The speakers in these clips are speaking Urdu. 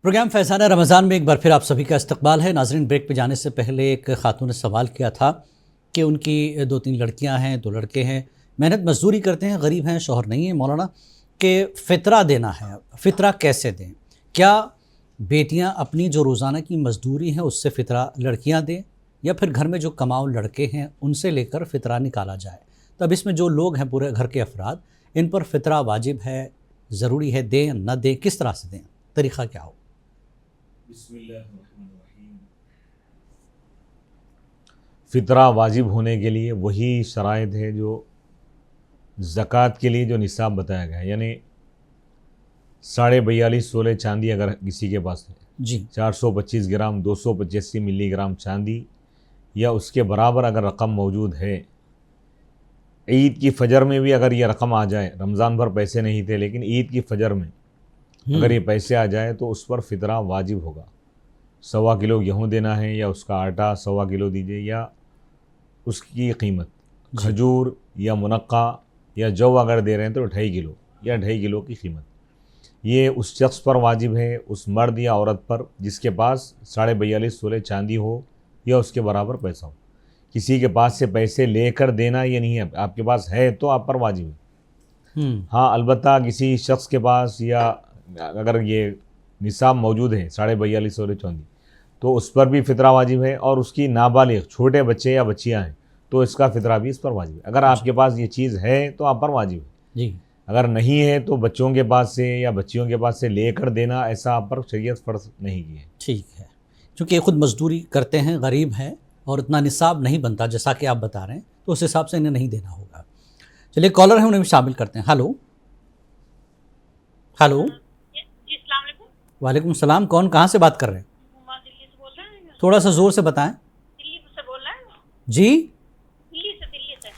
پروگرام فیضان رمضان میں ایک بار پھر آپ سبھی کا استقبال ہے۔ ناظرین، بریک پہ جانے سے پہلے ایک خاتون نے سوال کیا تھا کہ ان کی 2-3 لڑکیاں ہیں، 2 لڑکے ہیں، محنت مزدوری کرتے ہیں، غریب ہیں، شوہر نہیں ہے مولانا، کہ فطرہ دینا ہے، فطرہ کیسے دیں؟ کیا بیٹیاں اپنی جو روزانہ کی مزدوری ہیں اس سے فطرہ لڑکیاں دیں، یا پھر گھر میں جو کماؤ لڑکے ہیں ان سے لے کر فطرہ نکالا جائے؟ تو اب اس میں جو لوگ ہیں، پورے گھر کے افراد، ان پر فطرہ واجب ہے، ضروری ہے، دیں نہ دیں، کس طرح سے دیں، طریقہ کیا ہو؟ بسم اللہ الرحمن الرحیم۔ فطرہ واجب ہونے کے لیے وہی شرائط ہے جو زکوٰۃ کے لیے جو نصاب بتایا گیا ہے، یعنی 42.5 تولے چاندی اگر کسی کے پاس ہے، جی 425 گرام 285 ملی گرام چاندی یا اس کے برابر اگر رقم موجود ہے، عید کی فجر میں بھی اگر یہ رقم آ جائے، رمضان بھر پیسے نہیں تھے لیکن عید کی فجر میں اگر یہ پیسے آ جائے تو اس پر فطرہ واجب ہوگا۔ 1.25 کلو گیہوں دینا ہے، یا اس کا آٹا 1.25 کلو دیجیے، یا اس کی قیمت کھجور یا منقع یا جو اگر دے رہے ہیں تو 2.5 کلو یا 2.5 کلو کی قیمت، یہ اس شخص پر واجب ہے، اس مرد یا عورت پر جس کے پاس 42.5 تولے چاندی ہو یا اس کے برابر پیسہ ہو۔ کسی کے پاس سے پیسے لے کر دینا یہ نہیں ہے، آپ کے پاس ہے تو آپ پر واجب ہے۔ ہاں البتہ کسی شخص کے پاس یا اگر یہ نصاب موجود ہے 42.5 تولے چاندی، تو اس پر بھی فطرہ واجب ہے، اور اس کی نابالغ چھوٹے بچے یا بچیاں ہیں تو اس کا فطرہ بھی اس پر واجب ہے۔ اگر آپ کے پاس یہ چیز ہے تو آپ پر واجب ہے، جی، اگر نہیں ہے تو بچوں کے پاس سے یا بچیوں کے پاس سے لے کر دینا ایسا آپ پر شریعت فرض نہیں کی ہے۔ ٹھیک ہے، چونکہ یہ خود مزدوری کرتے ہیں، غریب ہیں، اور اتنا نصاب نہیں بنتا جیسا کہ آپ بتا رہے ہیں، تو اس حساب سے انہیں نہیں دینا ہوگا۔ چلیے کالر ہیں، انہیں بھی شامل کرتے ہیں۔ ہلو ہلو، جی السلام علیکم۔ وعلیکم السلام، کون کہاں سے بات کر رہے ہیں؟ دلی سے بول رہے ہیں؟ تھوڑا سا زور سے بتائیں۔ دلی سے بول رہے ہیں؟ جی، دلی سے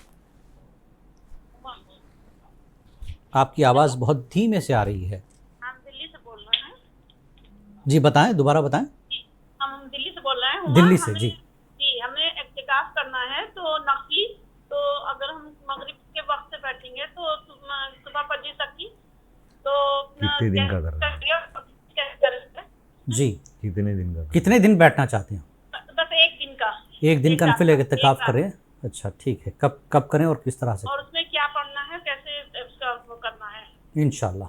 آپ کی آواز بہت دھیمے سے آ رہی ہے۔ ہم دلی سے بول رہے ہیں۔ جی بتائیں، دوبارہ بتائیں۔ جی ہم دلی سے بول رہے ہیں۔ دلی سے، جی جی ہمیں اعتکاف کرنا ہے تو نفلی، تو اگر ہم مغرب کے وقت سے بیٹھیں گے تو صبح 5 تک کی، تو کتنے دن کا کرنا ہے؟ جی، کتنے دن کا؟ کتنے دن بیٹھنا چاہتے ہیں؟ بس 1 دن کا۔ 1 دن کا نفل اعتکاف ایک کریں؟ اچھا ٹھیک ہے، کب کریں اور کس طرح سے؟ اور اس میں کیا پڑھنا ہے، کیسے اس کا وہ کرنا ہے؟ انشاءاللہ۔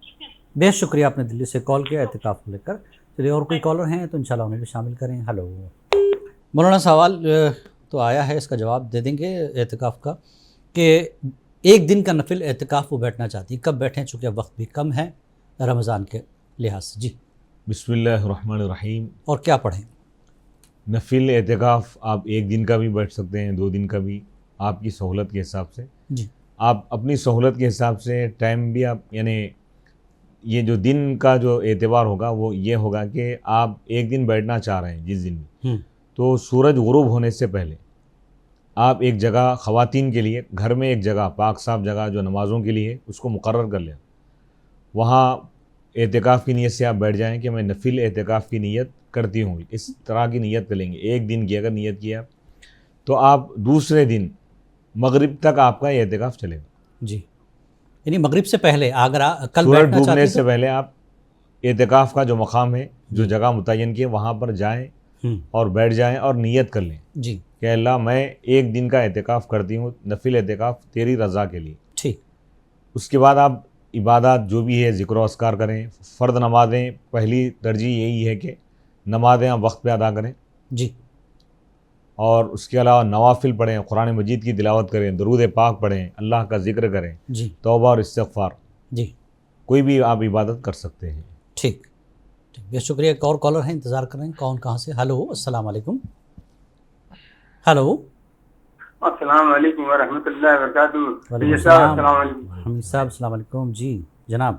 ٹھیک ہے، بہت شکریہ، آپ نے دلی سے کال کیا اعتکاف کو لے کر۔ چلیے اور کوئی کالر ہیں تو انشاءاللہ انہیں بھی شامل کریں۔ ہلو مولانا، سوال تو آیا ہے، اس کا جواب دے دیں گے اعتکاف کا، کہ 1 دن کا نفل اعتکاف وہ بیٹھنا چاہتی ہیں، کب بیٹھیں؟ چونکہ وقت بھی کم ہے رمضان کے لحاظ سے۔ جی بسم اللہ الرحمن الرحیم۔ اور کیا پڑھیں؟ نفل اعتکاف آپ 1 دن کا بھی بیٹھ سکتے ہیں، 2 دن کا بھی، آپ کی سہولت کے حساب سے۔ جی آپ اپنی سہولت کے حساب سے ٹائم بھی آپ، یعنی یہ جو دن کا جو اعتبار ہوگا وہ یہ ہوگا کہ آپ 1 دن بیٹھنا چاہ رہے ہیں جس دن بھی، تو سورج غروب ہونے سے پہلے آپ ایک جگہ خواتین کے لیے گھر میں ایک جگہ پاک صاف جگہ جو نمازوں کے لیے اس کو مقرر کر لیں، وہاں اعتکاف کی نیت سے آپ بیٹھ جائیں کہ میں نفل اعتکاف کی نیت کرتی ہوں، اس طرح کی نیت کر لیں گے۔ 1 دن کی اگر نیت کیا تو آپ دوسرے دن مغرب تک آپ کا اعتکاف چلے گا۔ جی، یعنی مغرب سے پہلے اگر کل سورج بیٹھنا ڈوبنے چاہتے سے پہلے آپ اعتکاف کا جو مقام ہے، جو جگہ متعین کی ہے، وہاں پر جائیں اور بیٹھ جائیں اور نیت کر لیں جی کہ اللہ میں 1 دن کا اعتکاف کرتی ہوں، نفل اعتکاف تیری رضا کے لیے۔ ٹھیک، اس کے بعد آپ عبادات جو بھی ہے ذکر و اذکار کریں، فرض نمازیں پہلی ترجیح یہی ہے کہ نمازیں آپ وقت پہ ادا کریں، جی اور اس کے علاوہ نوافل پڑھیں، قرآن مجید کی تلاوت کریں، درود پاک پڑھیں، اللہ کا ذکر کریں، جی توبہ اور استغفار، جی کوئی بھی آپ عبادت کر سکتے ہیں۔ ٹھیک، بہت شکریہ۔ ایک اور کالر ہیں، انتظار کریں، کون کہاں سے؟ ہلو السلام علیکم۔ ہلو، السلام علیکم ورحمۃ اللہ وبرکاتہ۔ وعلیکم السلام علیکم۔ حمید صاحب السلام علیکم۔ جی جناب،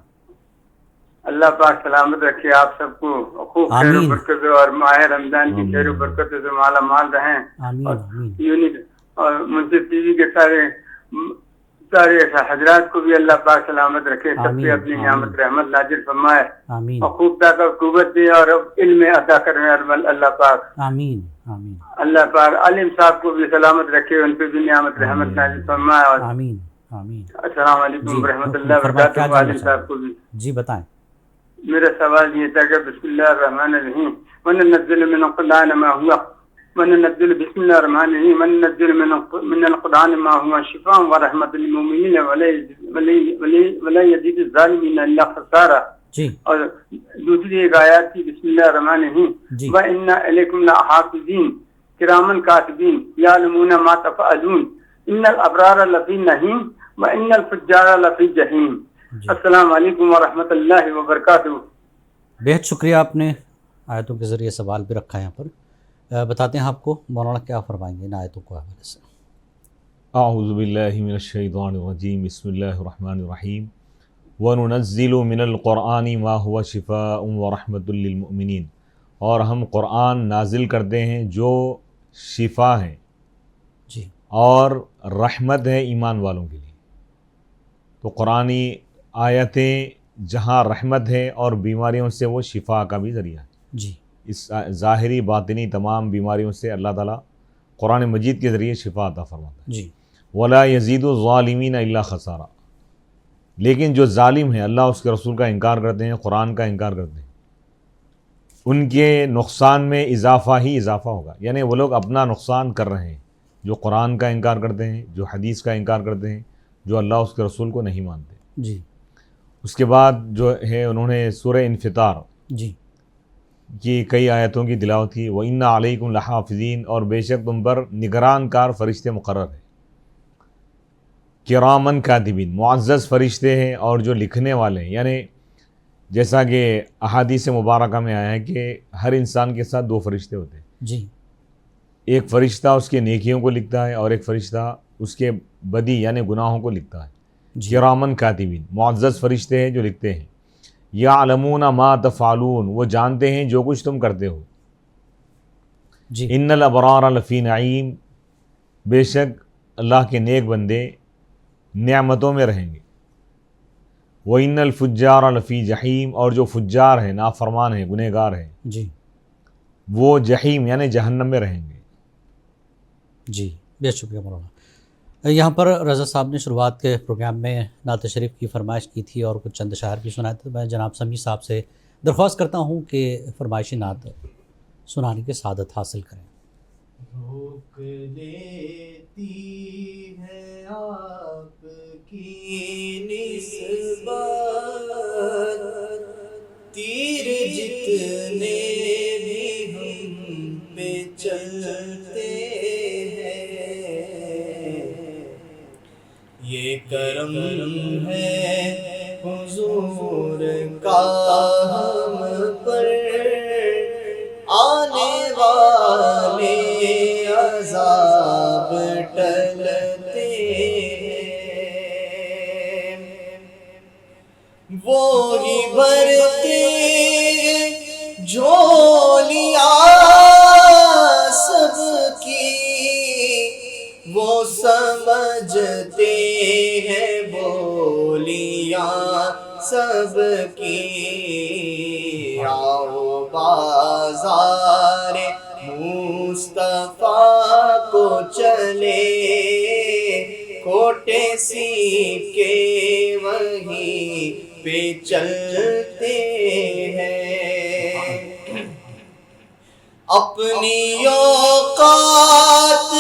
اللہ پاک سلامت رکھے آپ سب کو، خوب خیر و برکت اور ماہ رمضان کی خیر و برکت سے مالا مال رہیں، آمین آمین۔ یونٹ اور منصف ٹی وی کے سارے حضرات کو بھی اللہ پاک سلامت رکھے، سب پہ اپنی نعمت رحمت نازل فرمائے، آمین اور خوب طاقت قوت دے اور علم عطا کرنے اللہ پاک۔ آمین آمین اللہ پاک عالم صاحب کو بھی سلامت رکھے، ان پہ بھی نعمت رحمت نازل فرمائے۔ اور آمین آمین۔ السلام علیکم ورحمۃ اللہ وبرکاتہ۔ عالم صاحب کو بھی جی بتائیں۔ میرا سوال یہ تھا کہ بسم اللہ الرحمن الرحیم وننزل من القرآن ما هو وننزل بسم اللہ الرحمن الرحیم وننزل من القرآن ما هو شفاء ورحمۃ للمؤمنین ولا یزید الظالمین الا خسارا. جی. اور دوسری ایک آیات تھی بسم اللہ الرحمن الرحیم وَإِنَّ عَلَيْكُمْ لَحَافِظِينَ كِرَامًا كَاتِبِينَ يَعْلَمُونَ مَا تَفْعَلُونَ إِنَّ الْأَبْرَارَ لَفِي نَعِيمٍ وَإِنَّ الْفُجَّارَ لَفِي جَحِيمٍ. السلام علیکم ورحمۃ اللہ وبرکاتہ. بہت شکریہ، آپ نے آیتوں کے ذریعے سوال بھی رکھا ہے یہاں پر. بتاتے ہیں آپ کو مولانا کیا فرمائیں گے ان آیتوں کو حوالے سے. اعوذ باللہ من الشیطان الرجیم، بسم اللہ الرحمن الرحیم. وَنُنَزِّلُ مِنَ الْقُرْآنِ مَا هُوَ شِفَاءٌ وَرَحْمَةٌ لِّلْمُؤْمِنِينَ، اور ہم قرآن نازل کرتے ہیں جو شفا ہے جی اور رحمت ہے ایمان والوں کے لیے. تو قرآنی آیتیں جہاں رحمت ہے اور بیماریوں سے وہ شفا کا بھی ذریعہ ہے. جی. اس ظاہری باطنی تمام بیماریوں سے اللہ تعالیٰ قرآن مجید کے ذریعے شفا عطا فرماتا ہے. جی. وَلَا يَزِيدُ الظَّالِمِينَ إِلَّا خَسَارًا، لیکن جو ظالم ہیں، اللہ اس کے رسول کا انکار کرتے ہیں، قرآن کا انکار کرتے ہیں، ان کے نقصان میں اضافہ ہی اضافہ ہوگا. یعنی وہ لوگ اپنا نقصان کر رہے ہیں جو قرآن کا انکار کرتے ہیں، جو حدیث کا انکار کرتے ہیں، جو اللہ اس کے رسول کو نہیں مانتے. جی. اس کے بعد جو ہے انہوں نے سورہ انفطار جی کی کئی آیتوں کی تلاوت کی. وَإِنَّ عَلَيْكُمْ لَحَافِظِينَ، اور بے شک تم پر نگران کار فرشتے مقرر ہیں. کرامن کاتبین، معزز فرشتے ہیں اور جو لکھنے والے ہیں. یعنی جیسا کہ احادیث مبارکہ میں آیا ہے کہ ہر انسان کے ساتھ 2 فرشتے ہوتے ہیں. جی. ایک فرشتہ اس کے نیکیوں کو لکھتا ہے اور ایک فرشتہ اس کے بدی یعنی گناہوں کو لکھتا ہے. کرامن کاتبین، معزز فرشتے ہیں جو لکھتے ہیں. یعلمون ما تفعلون، وہ جانتے ہیں جو کچھ تم کرتے ہو. جی. ان الابرار لفی نعیم، بے شک اللہ کے نیک بندے نعمتوں میں رہیں گے. وَإِنَّ الْفُجَّارَ لَفِي جَحِيمٍ، اور جو فجار ہیں، نافرمان ہیں، گنہگار ہیں، جی وہ جہیم یعنی جہنم میں رہیں گے. جی. بہت شکریہ مولانا. یہاں پر رضا صاحب نے شروعات کے پروگرام میں نعت شریف کی فرمائش کی تھی اور کچھ چند اشعار بھی سنائے تھے. میں جناب سمیع صاحب سے درخواست کرتا ہوں کہ فرمائشی نعت سنانے کی سعادت حاصل کریں. روک دیتی ہے آپ کی نسبت تیر جتنے بھی ہم پہ چلتے ہیں، یہ کرم ہے حضور کا ہم پر، آنے والے عذاب ٹلتے ہیں. وہی بھرتے جھولیاں سب کی، وہ سمجھتے ہیں بولیاں سب کی. آؤ بازار مصطفیٰ کو چلے، کوٹے سی کے وہیں پہ چلتے ہیں. اپنی اوقات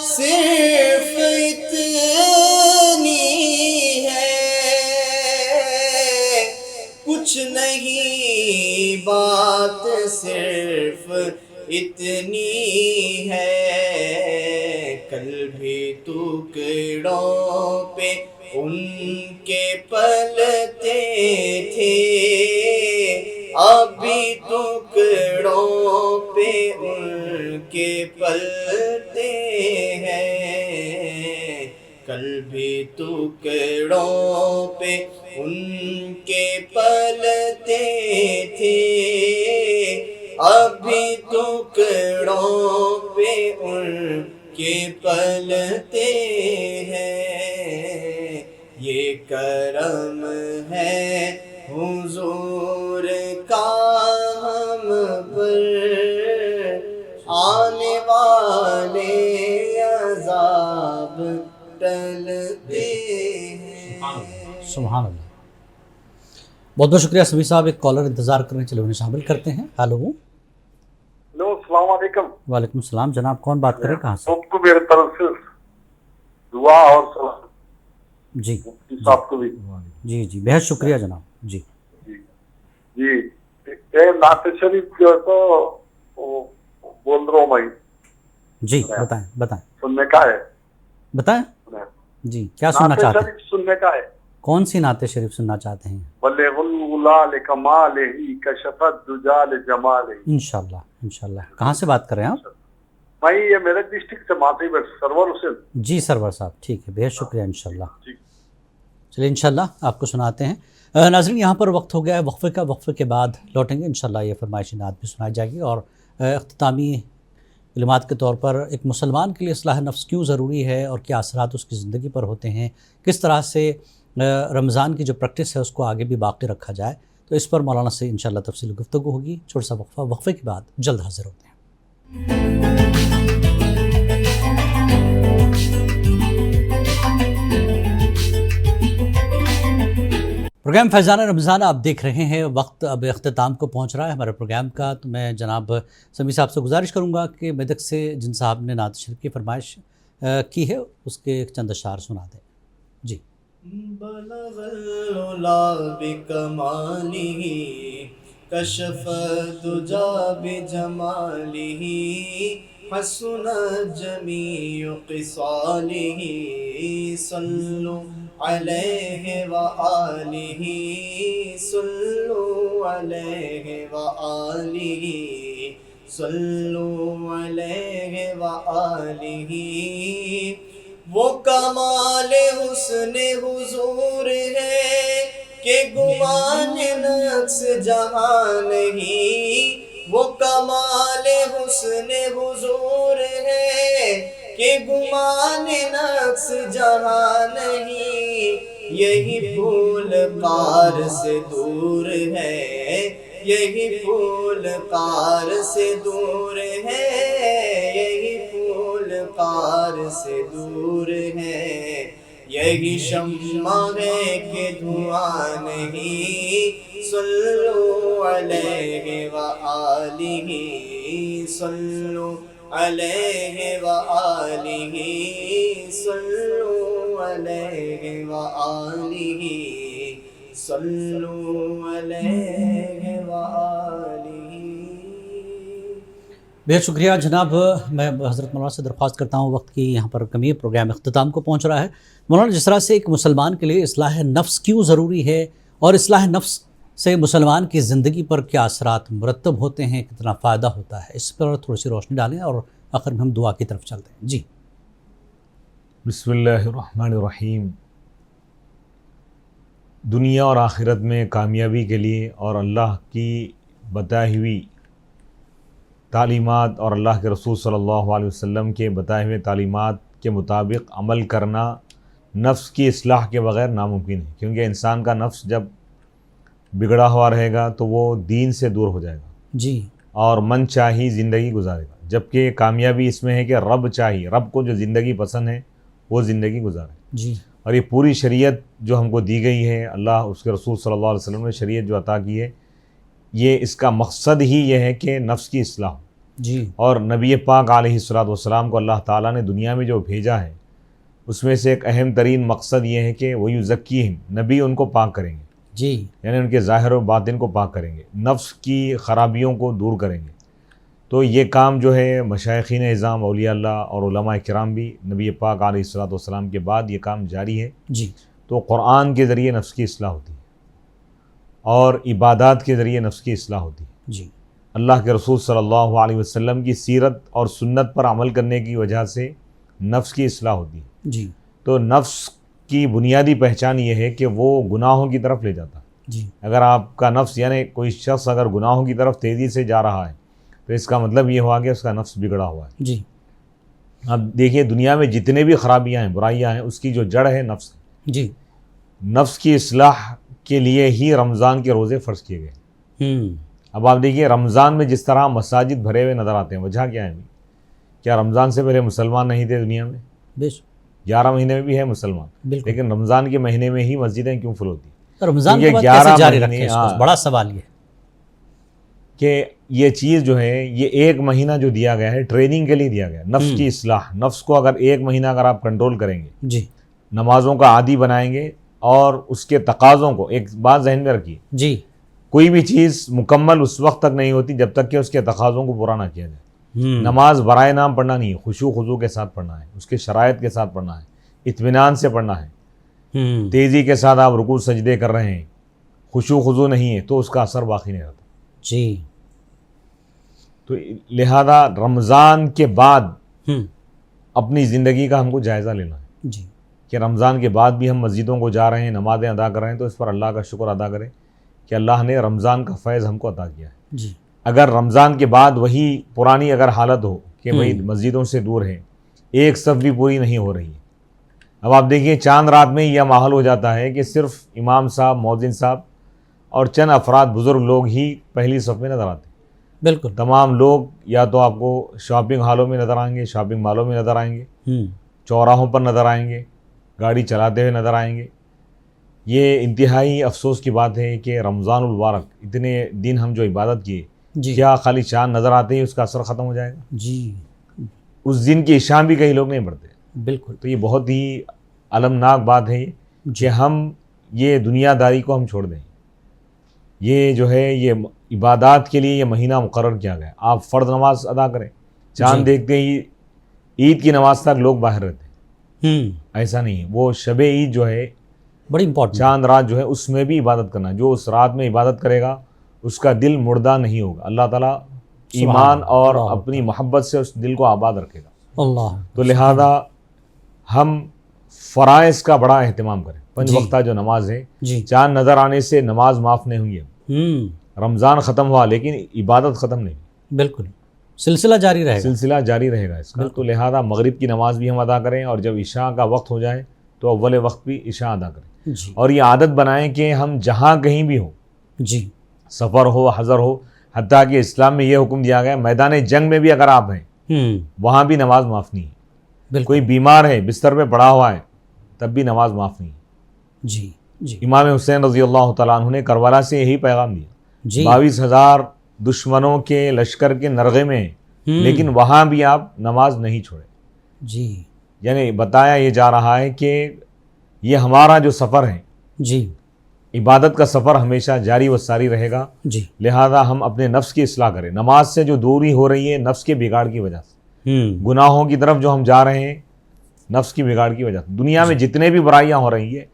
صرف اتنی ہے، کچھ نہیں بات صرف اتنی ہے. کل بھی ٹکڑوں پہ ان کے پلتے تھے، ابھی ٹکڑوں پہ ان کے پلتے ہیں. کل بھی ٹکڑوں پہ ان کے پلتے تھے، ابھی ٹکڑوں پہ ان کے پلتے ہیں. یہ کرم ہے حضور کا ہم پر، آنے والے عذاب ٹلتے ہیں. سبحان اللہ. بہت بہت شکریہ سمیع صاحب. ایک کالر انتظار کر رہے ہیں, چلو انہیں شامل کرتے ہیں. ہیلو. ہلو السلام علیکم. وعلیکم السلام جناب, کون بات کریں, کہاں سے؟ سب کو میرے طرف سے دعا اور سلام. جی مفتی صاحب کو بھی. جی جی بہت شکریہ جناب. جی جی یہ نعت شریف جو ہے تو بول رہا ہوں میں. جی بتائیں بتائیں سننے کا ہے. بتائیں. جی کیا سننا نعت چاہتے ہیں؟ شریف سننے کا ہے. کون سی نعت شریف سننا چاہتے ہیں؟ بلغ الولا لکمالہ کشف الدجا لجمالہ. انشاءاللہ انشاءاللہ. کہاں سے بات کر رہے ہیں آپ؟ میں یہ میرے ڈسٹرکٹ سے ماتی بیٹ سرور حسین. جی سرور صاحب, ٹھیک ہے, بہت شکریہ. انشاءاللہ جی. چلیے انشاءاللہ آپ کو سناتے ہیں. ناظرین یہاں پر وقت ہو گیا ہے وقفے کا, وقفے کے بعد لوٹیں گے انشاءاللہ. یہ فرمائشی نعت بھی سنائی جائے گی اور اختتامی کلمات کے طور پر ایک مسلمان کے لیے اصلاح نفس کیوں ضروری ہے اور کیا اثرات اس کی زندگی پر ہوتے ہیں, کس طرح سے رمضان کی جو پریکٹس ہے اس کو آگے بھی باقی رکھا جائے, تو اس پر مولانا سے انشاءاللہ تفصیل گفتگو ہوگی. چھوٹا سا وقفہ, وقفے کے بعد جلد حاضر ہوتے ہیں. پروگرام فیضان رمضان آپ دیکھ رہے ہیں. وقت اب اختتام کو پہنچ رہا ہے ہمارے پروگرام کا, تو میں جناب سمیع صاحب سے گزارش کروں گا کہ میدک سے جن صاحب نے نعت شریف کی فرمائش کی ہے اس کے ایک چند اشعار سنا دیں. جی. بلغ العلا بکمالہ کشف الدجا بجمالہ حسن جمیع خصالہ صلوا علیہ وآلہ صلوا علیہ وآلہ صلوا علیہ وآلہ. وہ کمال حسن حضور ہے کہ گمان نقص جہاں نہیں. وہ کمال حسن حضور ہے کہ گمان نقص جہاں نہیں. یہی پھول قار سے دور ہے, یہی پھول قار سے دور ہے, یہی پھول قار سے دور ہے. یہی شمع ہے کہ دھواں نہیں. صلو علیہ وآلہ صلو علیہ وآلہ صلو علیہ وآلہ صلو علیہ وآلہ. بہت شکریہ جناب. میں حضرت مولانا سے درخواست کرتا ہوں, وقت کی یہاں پر کمی ہے, پروگرام اختتام کو پہنچ رہا ہے. مولانا جس طرح سے ایک مسلمان کے لیے اصلاح نفس کیوں ضروری ہے اور اصلاح نفس سے مسلمان کی زندگی پر کیا اثرات مرتب ہوتے ہیں, کتنا فائدہ ہوتا ہے, اس پر تھوڑی سی روشنی ڈالیں اور آخر میں ہم دعا کی طرف چلتے ہیں. جی. بسم اللہ الرحمن الرحیم. دنیا اور آخرت میں کامیابی کے لیے اور اللہ کی بتائی ہوئی تعلیمات اور اللہ کے رسول صلی اللہ علیہ وسلم کے بتائے ہوئے تعلیمات کے مطابق عمل کرنا نفس کی اصلاح کے بغیر ناممکن ہے. کیونکہ انسان کا نفس جب بگڑا ہوا رہے گا تو وہ دین سے دور ہو جائے گا. جی. اور من چاہی زندگی گزارے گا. جبکہ کامیابی اس میں ہے کہ رب چاہی, رب کو جو زندگی پسند ہے وہ زندگی گزارے. جی. اور یہ پوری شریعت جو ہم کو دی گئی ہے, اللہ اس کے رسول صلی اللہ علیہ وسلم نے شریعت جو عطا کی ہے, یہ اس کا مقصد ہی یہ ہے کہ نفس کی اصلاح ہو. جی. اور نبی پاک علیہ الصلوۃ والسلام کو اللہ تعالیٰ نے دنیا میں جو بھیجا ہے اس میں سے ایک اہم ترین مقصد یہ ہے کہ وہ یزکیہم, نبی ان کو پاک کریں گے. جی. یعنی ان کے ظاہر و باطن کو پاک کریں گے, نفس کی خرابیوں کو دور کریں گے. تو یہ کام جو ہے مشائخین اعظام اولیاء اللہ اور علماء کرام بھی نبی پاک علیہ الصلوۃ والسلام کے بعد یہ کام جاری ہے. جی. تو قرآن کے ذریعے نفس کی اصلاح ہوتی ہے اور عبادات کے ذریعے نفس کی اصلاح ہوتی ہے. جی. اللہ کے رسول صلی اللہ علیہ وسلم کی سیرت اور سنت پر عمل کرنے کی وجہ سے نفس کی اصلاح ہوتی ہے. جی. تو نفس کی بنیادی پہچان یہ ہے کہ وہ گناہوں کی طرف لے جاتا ہے. جی. اگر آپ کا نفس یعنی کوئی شخص اگر گناہوں کی طرف تیزی سے جا رہا ہے تو اس کا مطلب یہ ہوا کہ اس کا نفس بگڑا ہوا ہے. جی. اب دیکھیے دنیا میں جتنے بھی خرابیاں ہیں, برائیاں ہیں, اس کی جو جڑ ہے نفس ہے. جی. نفس کی اصلاح کے لیے ہی رمضان کے روزے فرض کیے گئے. اب آپ دیکھیے رمضان میں جس طرح مساجد بھرے ہوئے نظر آتے ہیں, وجہ کیا ہے؟ کیا رمضان سے پہلے مسلمان نہیں تھے دنیا میں؟ 11 مہینے میں بھی ہے مسلمان, لیکن رمضان کے مہینے میں ہی مسجدیں کیوں فل ہوتی ہیں؟ رمضان کے یہ بعد 11 کیسے جاری مہینے، رکھیں اس کو؟ بڑا سوال یہ کہ یہ چیز جو ہے یہ 1 مہینہ جو دیا گیا ہے ٹریننگ کے لیے دیا گیا ہے، نفس کی اصلاح. نفس کو اگر 1 مہینہ اگر آپ کنٹرول کریں گے، جی نمازوں کا عادی بنائیں گے اور اس کے تقاضوں کو، ایک بات ذہن میں رکھیے، جی کوئی بھی چیز مکمل اس وقت تک نہیں ہوتی جب تک کہ اس کے تقاضوں کو پورا نہ کیا جائے. نماز برائے نام پڑھنا نہیں ہے، خشوع خضوع کے ساتھ پڑھنا ہے، اس کے شرائط کے ساتھ پڑھنا ہے، اطمینان سے پڑھنا ہے. تیزی کے ساتھ آپ رکوع سجدے کر رہے ہیں، خشوع خضوع نہیں ہے تو اس کا اثر باقی نہیں رہتا. جی تو لہذا رمضان کے بعد اپنی زندگی کا ہم کو جائزہ لینا ہے جی کہ رمضان کے بعد بھی ہم مسجدوں کو جا رہے ہیں، نمازیں ادا کر رہے ہیں، تو اس پر اللہ کا شکر ادا کریں کہ اللہ نے رمضان کا فیض ہم کو عطا کیا ہے. جی اگر رمضان کے بعد وہی پرانی اگر حالت ہو کہ بھئی مسجدوں سے دور ہے، ایک صف بھی پوری نہیں ہو رہی ہے. اب آپ دیکھیے چاند رات میں یہ ماحول ہو جاتا ہے کہ صرف امام صاحب، مؤذن صاحب اور چند افراد بزرگ لوگ ہی پہلی صف میں نظر آتے ہیں. بالکل. تمام لوگ یا تو آپ کو شاپنگ ہالوں میں نظر آئیں گے، شاپنگ مالوں میں نظر آئیں گے، چوراہوں پر نظر آئیں گے، گاڑی چلاتے ہوئے نظر آئیں گے. یہ انتہائی افسوس کی بات ہے کہ رمضان المبارک اتنے دن ہم جو عبادت کیے، جی کیا خالی چاند نظر آتے ہی اس کا اثر ختم ہو جائے گا؟ جی اس دن کی عشاء بھی کئی لوگ نہیں پڑھتے. بالکل. تو یہ بہت ہی المناک بات ہے کہ ہم یہ دنیا داری کو ہم چھوڑ دیں. یہ جو ہے یہ عبادات کے لیے یہ مہینہ مقرر کیا گیا. آپ فرض نماز ادا کریں، چاند دیکھتے ہی عید کی نماز تک لوگ باہر رہتے ہیں. ایسا نہیں ہے. وہ شب عید جو ہے بڑی امپورٹنٹ، چاند رات جو ہے اس میں بھی عبادت کرنا. جو اس رات میں عبادت کرے گا اس کا دل مردہ نہیں ہوگا. اللہ تعالیٰ ایمان اور اپنی محبت سے اس دل کو آباد رکھے گا. اللہ. تو لہذا ہم فرائض کا بڑا اہتمام کریں. 5 وقتہ جو نماز ہے، چاند نظر آنے سے نماز معاف نہیں ہوئی ہے. رمضان ختم ہوا لیکن عبادت ختم نہیں. بالکل سلسلہ جاری رہے گا، سلسلہ جاری رہے گا اس کا. تو لہذا مغرب کی نماز بھی ہم ادا کریں اور جب عشاء کا وقت ہو جائے تو اول وقت بھی عشاء ادا کریں. اور یہ عادت بنائیں کہ ہم جہاں کہیں بھی ہوں، جی سفر ہو، حضر ہو، حتیٰ کہ اسلام میں یہ حکم دیا گیا میدان جنگ میں بھی اگر آپ ہیں وہاں بھی نماز معاف نہیں ہے. بالکل. کوئی بیمار ہے، بستر پہ پڑا ہوا ہے، تب بھی نماز معاف نہیں ہے. جی جی امام حسین رضی اللہ تعالیٰ عنہ نے کربلا سے یہی پیغام دیا. 22,000 دشمنوں کے لشکر کے نرغے میں ہیں لیکن وہاں بھی آپ نماز نہیں چھوڑیں. جی یعنی بتایا یہ جا رہا ہے کہ یہ ہمارا جو سفر ہے، جی عبادت کا سفر ہمیشہ جاری و ساری رہے گا. جی لہذا ہم اپنے نفس کی اصلاح کریں. نماز سے جو دوری ہو رہی ہے نفس کے بگاڑ کی وجہ سے، گناہوں کی طرف جو ہم جا رہے ہیں نفس کی بگاڑ کی وجہ سے. دنیا میں جتنے بھی برائیاں ہو رہی ہیں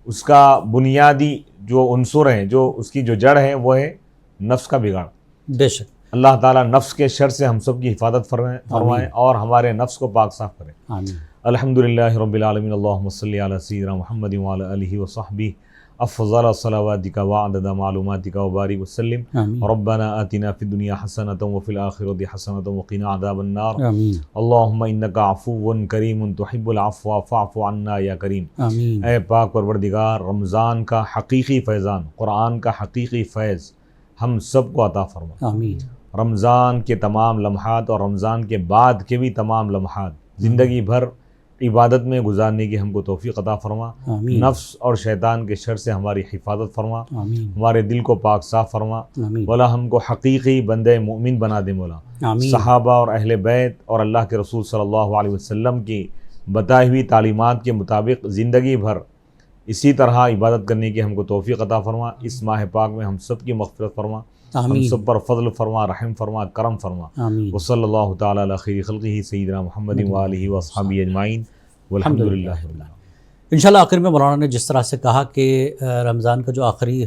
اس کا بنیادی جو عنصر ہے، جو اس کی جو جڑ ہے، وہ ہے نفس کا بگاڑ. بے شک. اللہ تعالیٰ نفس کے شر سے ہم سب کی حفاظت فرمائیں اور ہمارے نفس کو پاک صاف کریں. آمین. الحمدللہ رب العالمین. اللہم صلی علی سیدنا محمد وعلی آلہ وصحبہ افضل صلواتک وعدد معلوماتک وبارک وسلم. ربنا آتنا فی الدنیا حسنۃ وفی الآخرۃ حسنۃ وقنا عذاب النار. اللہم انک عفو کریم تحب العفو فاعف عنا یا کریم. اے پاک پروردگار، رمضان کا حقیقی فیضان، قرآن کا حقیقی فیض ہم سب کو عطا فرما. آمین. رمضان کے تمام لمحات اور رمضان کے بعد کے بھی تمام لمحات زندگی بھر عبادت میں گزارنے کی ہم کو توفیق عطا فرما. آمین. نفس اور شیطان کے شر سے ہماری حفاظت فرما. آمین. ہمارے دل کو پاک صاف فرما. آمین. مولا ہم کو حقیقی بندے مومن بنا دے. مولا آمین. صحابہ اور اہل بیت اور اللہ کے رسول صلی اللہ علیہ وسلم کی بتائی ہوئی تعلیمات کے مطابق زندگی بھر اسی طرح عبادت کرنے کی ہم کو توفیق عطا فرما. اس ماہ پاک میں ہم سب کی مغفرت فرما. ہم سب پر فضل فرما، رحم فرما، کرم فرما. آمین. وصلی اللہ تعالی علی خیر خلقہ سیدنا محمد وآلہ وصحبہ اجمعین والحمدللہ رب العالمین. انشاءاللہ آخر میں مولانا نے جس طرح سے کہا کہ رمضان کا جو آخری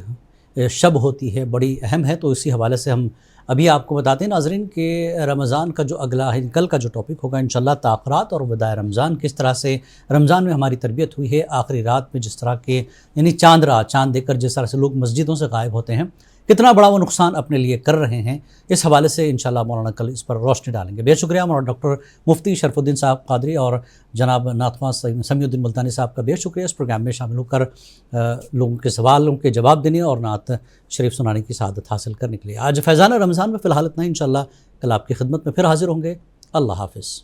شب ہوتی ہے بڑی اہم ہے، تو اسی حوالے سے ہم ابھی آپ کو بتاتے ہیں ناظرین کہ رمضان کا جو اگلا ہے، کل کا جو ٹاپک ہوگا انشاءاللہ تاخرات اور وداع رمضان، کس طرح سے رمضان میں ہماری تربیت ہوئی ہے. آخری رات میں جس طرح کے یعنی چاند رات، چاند دیکھ کر جس طرح سے لوگ مسجدوں سے غائب ہوتے ہیں، کتنا بڑا وہ نقصان اپنے لیے کر رہے ہیں. اس حوالے سے انشاءاللہ مولانا کل اس پر روشنی ڈالیں گے. بے شکریہ مولانا ڈاکٹر مفتی شرف الدین صاحب قادری اور جناب نعت خواں سمیع الدین ملتانی صاحب کا بے شکریہ اس پروگرام میں شامل ہو کر لوگوں کے سوالوں کے جواب دینے اور نعت شریف سنانے کی سعادت حاصل کرنے کے لیے. آج فیضان رمضان میں فی الحال اتنا ہی. انشاءاللہ کل آپ کی خدمت میں پھر حاضر ہوں گے. اللہ حافظ.